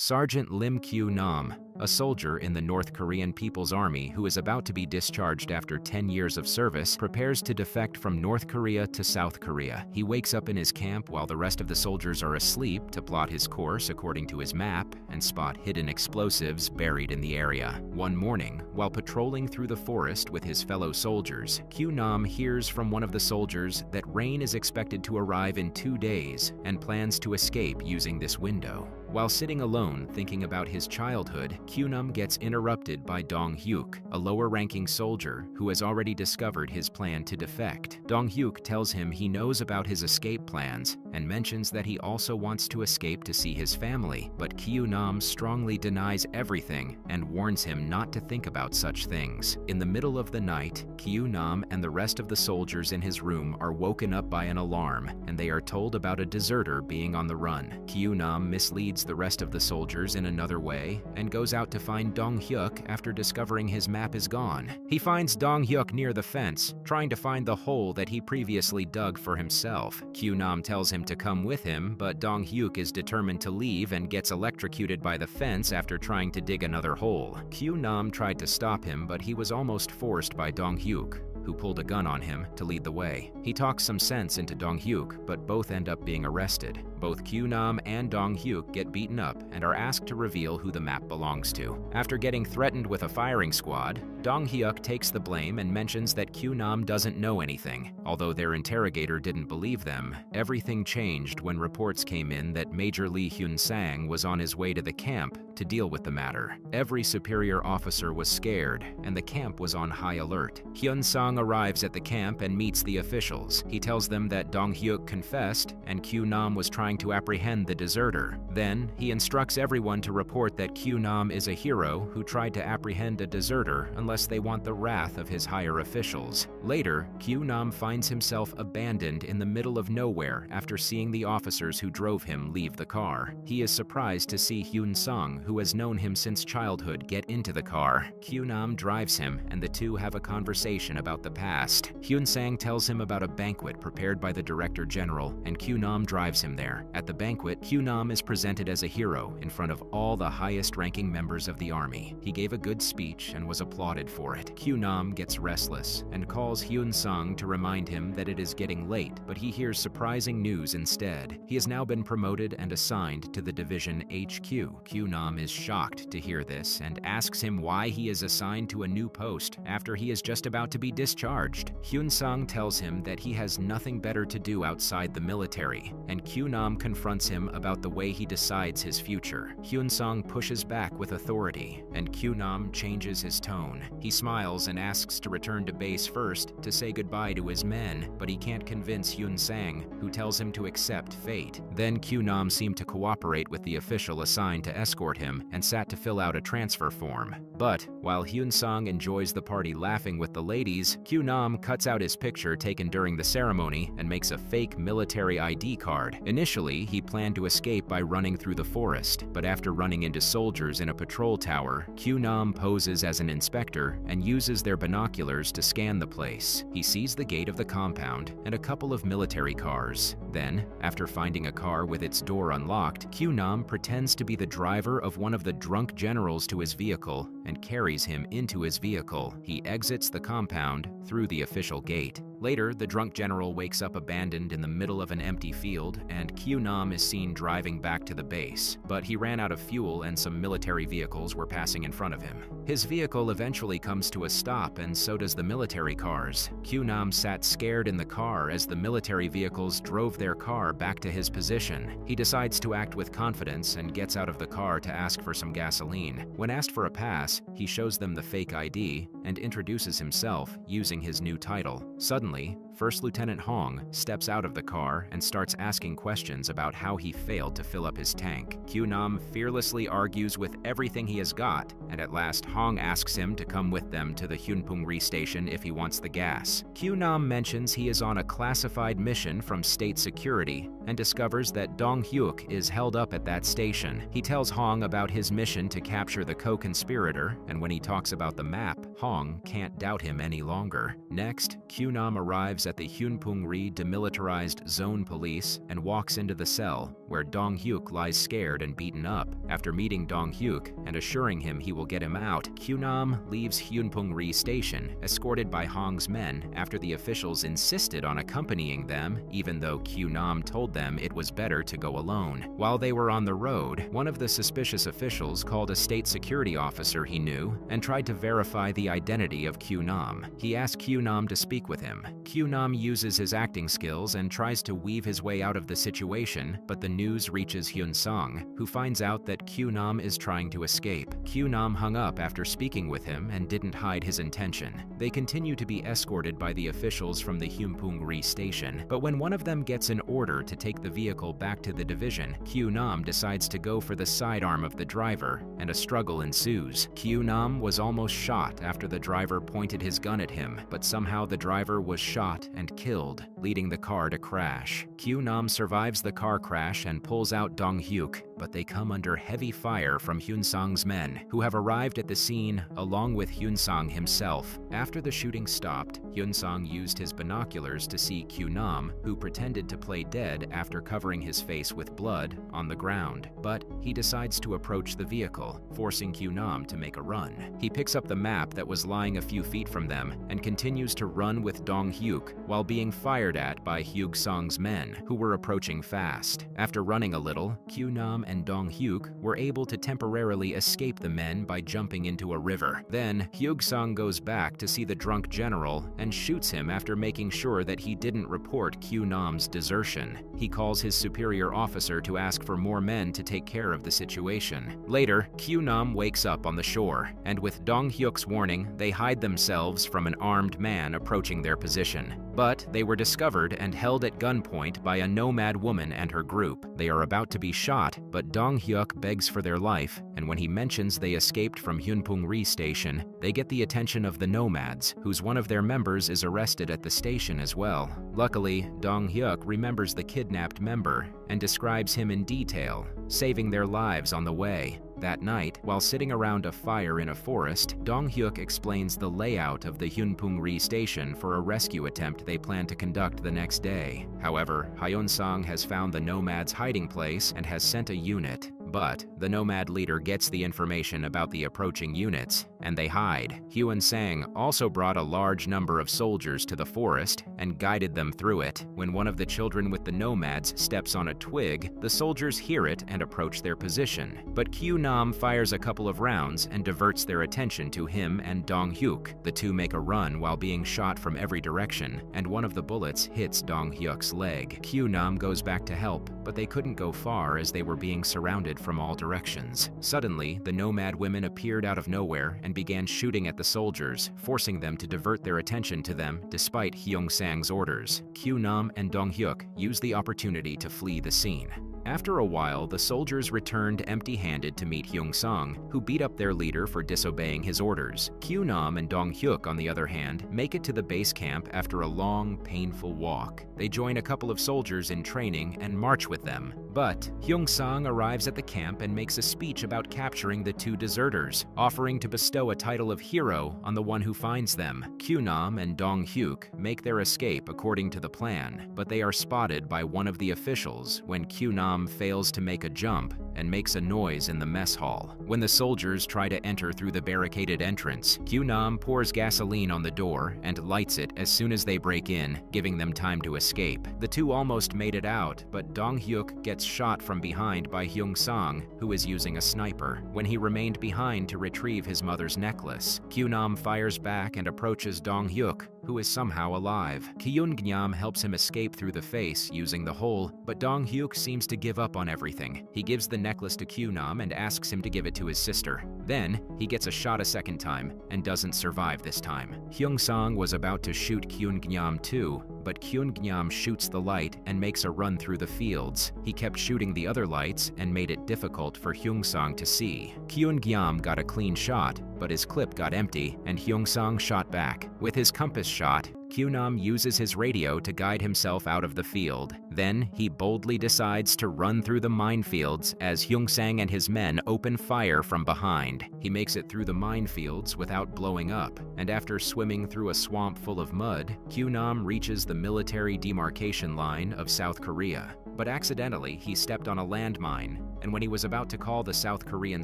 Sergeant Lim Kyu-nam, a soldier in the North Korean People's Army who is about to be discharged after 10 years of service, prepares to defect from North Korea to South Korea. He wakes up in his camp while the rest of the soldiers are asleep to plot his course according to his map and spot hidden explosives buried in the area. One morning, while patrolling through the forest with his fellow soldiers, Kyu-nam hears from one of the soldiers that rain is expected to arrive in 2 days and plans to escape using this window. While sitting alone thinking about his childhood, Kyu-nam gets interrupted by Dong-hyuk, a lower-ranking soldier who has already discovered his plan to defect. Dong-hyuk tells him he knows about his escape plans and mentions that he also wants to escape to see his family, but Kyu-nam strongly denies everything and warns him not to think about such things. In the middle of the night, Kyu-nam and the rest of the soldiers in his room are woken up by an alarm, and they are told about a deserter being on the run. Kyu-nam misleads the rest of the soldiers in another way and goes out to find Dong-hyuk after discovering his map is gone. He finds Dong-hyuk near the fence, trying to find the hole that he previously dug for himself. Kyu-nam tells him to come with him, but Dong-hyuk is determined to leave and gets electrocuted by the fence after trying to dig another hole. Kyu-nam tried to stop him, but he was almost forced by Dong-hyuk, who pulled a gun on him to lead the way. He talks some sense into Dong-hyuk, but both end up being arrested. Both Kyu-nam and Dong-hyuk get beaten up and are asked to reveal who the map belongs to. After getting threatened with a firing squad, Dong-hyuk takes the blame and mentions that Kyu-nam doesn't know anything. Although their interrogator didn't believe them, everything changed when reports came in that Major Lee Hyun-sang was on his way to the camp to deal with the matter. Every superior officer was scared, and the camp was on high alert. Hyun-sang arrives at the camp and meets the officials. He tells them that Dong-hyuk confessed and Kyu-nam was trying to apprehend the deserter. Then, he instructs everyone to report that Kyu-nam is a hero who tried to apprehend a deserter unless they want the wrath of his higher officials. Later, Kyu-nam finds himself abandoned in the middle of nowhere after seeing the officers who drove him leave the car. He is surprised to see Hyun-sang, who has known him since childhood, get into the car. Kyu-nam drives him, and the two have a conversation about the past. Hyun-sang tells him about a banquet prepared by the Director General, and Kyu-nam drives him there. At the banquet, Kyu-nam is presented as a hero in front of all the highest-ranking members of the army. He gave a good speech and was applauded for it. Kyu-nam gets restless and calls Hyun-sang to remind him that it is getting late, but he hears surprising news instead. He has now been promoted and assigned to the Division HQ. Kyu-nam is shocked to hear this and asks him why he is assigned to a new post after he is just about to be discharged. Hyun-sang tells him that he has nothing better to do outside the military, and Kyu-nam confronts him about the way he decides his future. Hyun-sang pushes back with authority, and Kyu-nam changes his tone. He smiles and asks to return to base first to say goodbye to his men, but he can't convince Hyun-sang, who tells him to accept fate. Then Kyu-nam seemed to cooperate with the official assigned to escort him and sat to fill out a transfer form. But while Hyun-sang enjoys the party laughing with the ladies, Kyu-nam cuts out his picture taken during the ceremony and makes a fake military ID card. Initially, he planned to escape by running through the forest, but after running into soldiers in a patrol tower, Kyu-nam poses as an inspector and uses their binoculars to scan the place. He sees the gate of the compound and a couple of military cars. Then, after finding a car with its door unlocked, Kyu-nam pretends to be the driver of one of the drunk generals to his vehicle and carries him into his vehicle. He exits the compound through the official gate. Later, the drunk general wakes up abandoned in the middle of an empty field, and Kyu-nam is seen driving back to the base. But he ran out of fuel and some military vehicles were passing in front of him. His vehicle eventually comes to a stop, and so does the military cars. Kyu-nam sat scared in the car as the military vehicles drove their car back to his position. He decides to act with confidence and gets out of the car to ask for some gasoline. When asked for a pass, he shows them the fake ID and introduces himself using his new title. Suddenly, First Lieutenant Hong steps out of the car and starts asking questions about how he failed to fill up his tank. Kyu-nam fearlessly argues with everything he has got, and at last Hong asks him to come with them to the Hyunpung-ri station if he wants the gas. Kyu-nam mentions he is on a classified mission from state security and discovers that Dong-hyuk is held up at that station. He tells Hong about his mission to capture the co-conspirator, and when he talks about the map, Hong can't doubt him any longer. Next, Kyunam arrives at the Hyunpung-ri Demilitarized Zone Police and walks into the cell, where Dong-hyuk lies scared and beaten up. After meeting Dong-hyuk and assuring him he will get him out, Kyunam leaves Hyunpung-ri Station, escorted by Hong's men after the officials insisted on accompanying them, even though Kyunam told them it was better to go alone. While they were on the road, one of the suspicious officials called a state security officer he knew and tried to verify the identity of Kyunam. He asked Kyunam to speak with him. Kyunam uses his acting skills and tries to weave his way out of the situation, but the news reaches Hyun-sung, who finds out that Kyunam is trying to escape. Kyunam hung up after speaking with him and didn't hide his intention. They continue to be escorted by the officials from the Hyunpung-ri station, but when one of them gets an order to take the vehicle back to the division, Kyunam decides to go for the sidearm of the driver, and a struggle ensues. Kyunam was almost shot after the driver pointed his gun at him, but somehow the driver was shot and killed, leading the car to crash. Kyunam survives the car crash and pulls out Dong-hyuk, but they come under heavy fire from Hyun-sung's men, who have arrived at the scene along with Hyun-sung himself. After the shooting stopped, Hyun-sung used his binoculars to see Kyunam, who pretended to play dead after covering his face with blood, on the ground. But he decides to approach the vehicle, forcing Kyunam to make a run. He picks up the map that was lying a few feet from them and continues to run with Dong-hyuk while being fired at by Hyun-sung's men, who were approaching fast. After running a little, Kyunam and Dong-hyuk were able to temporarily escape the men by jumping into a river. Then, Hyun-sung goes back to see the drunk general and shoots him after making sure that he didn't report Kyunam's desertion. He calls his superior officer to ask for more men to take care of the situation. Later, Kyunam wakes up on the shore, and with Dong-hyuk's warning, they hide themselves from an armed man approaching their position. But they were discovered and held at gunpoint by a nomad woman and her group. They are about to be shot, but Dong-hyuk begs for their life, and when he mentions they escaped from Hyunpung-ri station, they get the attention of the nomads, whose one of their members is arrested at the station as well. Luckily, Dong-hyuk remembers the kidnapped member and describes him in detail, saving their lives on the way. That night, while sitting around a fire in a forest, Dong-hyuk explains the layout of the Hyunpung-ri station for a rescue attempt they plan to conduct the next day. However, Hyun-sung has found the nomad's hiding place and has sent a unit. But the nomad leader gets the information about the approaching units, and they hide. Hyun-sang also brought a large number of soldiers to the forest and guided them through it. When one of the children with the nomads steps on a twig, the soldiers hear it and approach their position. But Kyunam fires a couple of rounds and diverts their attention to him and Dong-hyuk. The two make a run while being shot from every direction, and one of the bullets hits Dong-hyuk's leg. Kyunam goes back to help, but they couldn't go far as they were being surrounded from all directions. Suddenly, the nomad women appeared out of nowhere and began shooting at the soldiers, forcing them to divert their attention to them despite Hyun-sang's orders. Kyunam and Dong-hyuk used the opportunity to flee the scene. After a while, the soldiers returned empty-handed to meet Hyun-sung, who beat up their leader for disobeying his orders. Kyunam and Dong-hyuk, on the other hand, make it to the base camp after a long, painful walk. They join a couple of soldiers in training and march with them. But Hyun-sung arrives at the camp and makes a speech about capturing the two deserters, offering to bestow a title of hero on the one who finds them. Kyunam and Dong-hyuk make their escape according to the plan, but they are spotted by one of the officials when Kyunam fails to make a jump and makes a noise in the mess hall. When the soldiers try to enter through the barricaded entrance, Kyunam pours gasoline on the door and lights it as soon as they break in, giving them time to escape. The two almost made it out, but Dong-hyuk gets shot from behind by Hyun-sung, who is using a sniper, when he remained behind to retrieve his mother's necklace. Kyunam fires back and approaches Dong-hyuk, who is somehow alive. Kyun-gnam helps him escape through the face using the hole, but Dong-hyuk seems to give up on everything. He gives the necklace to Kyunam and asks him to give it to his sister. Then, he gets a shot a second time and doesn't survive this time. Hyun-sung was about to shoot Kyun-gnam too, but Kyun-gnam shoots the light and makes a run through the fields. He kept shooting the other lights and made it difficult for Hyun-sung to see. Kyun-gnam got a clean shot, but his clip got empty and Hyun-sung shot back. With his compass shot, Kyunam uses his radio to guide himself out of the field. Then, he boldly decides to run through the minefields as Hyung-sang and his men open fire from behind. He makes it through the minefields without blowing up, and after swimming through a swamp full of mud, Kyunam reaches the military demarcation line of South Korea. But accidentally, he stepped on a landmine, and when he was about to call the South Korean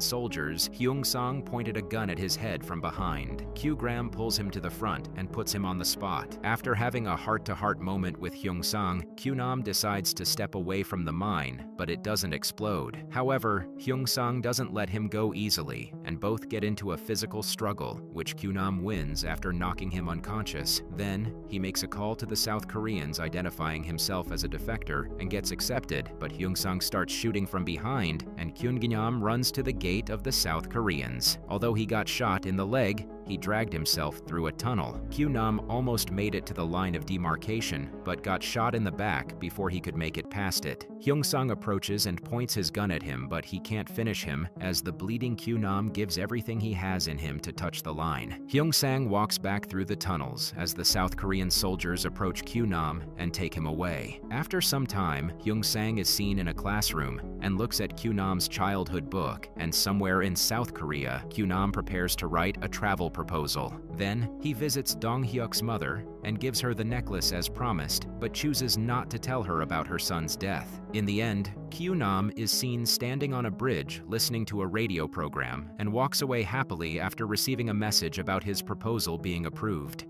soldiers, Hyung-sang pointed a gun at his head from behind. Q-Gram pulls him to the front and puts him on the spot. After having a heart-to-heart moment with Hyung-sang, Kyunam decides to step away from the mine, but it doesn't explode. However, Hyung-sang doesn't let him go easily, and both get into a physical struggle, which Kyunam wins after knocking him unconscious. Then, he makes a call to the South Koreans identifying himself as a defector and gets accepted, but Hyung-sang starts shooting from behind, and Kyun-Ginam runs to the gate of the South Koreans. Although he got shot in the leg, he dragged himself through a tunnel. Kyunam almost made it to the line of demarcation, but got shot in the back before he could make it past it. Hyung-sang approaches and points his gun at him, but he can't finish him, as the bleeding Kyunam gives everything he has in him to touch the line. Hyung-sang walks back through the tunnels as the South Korean soldiers approach Kyunam and take him away. After some time, Hyung-sang is seen in a classroom and looks at Kyunam's childhood book, and somewhere in South Korea, Kyunam prepares to write a travel proposal. Then, he visits Dong-hyuk's mother and gives her the necklace as promised, but chooses not to tell her about her son's death. In the end, Kyunam is seen standing on a bridge listening to a radio program and walks away happily after receiving a message about his proposal being approved.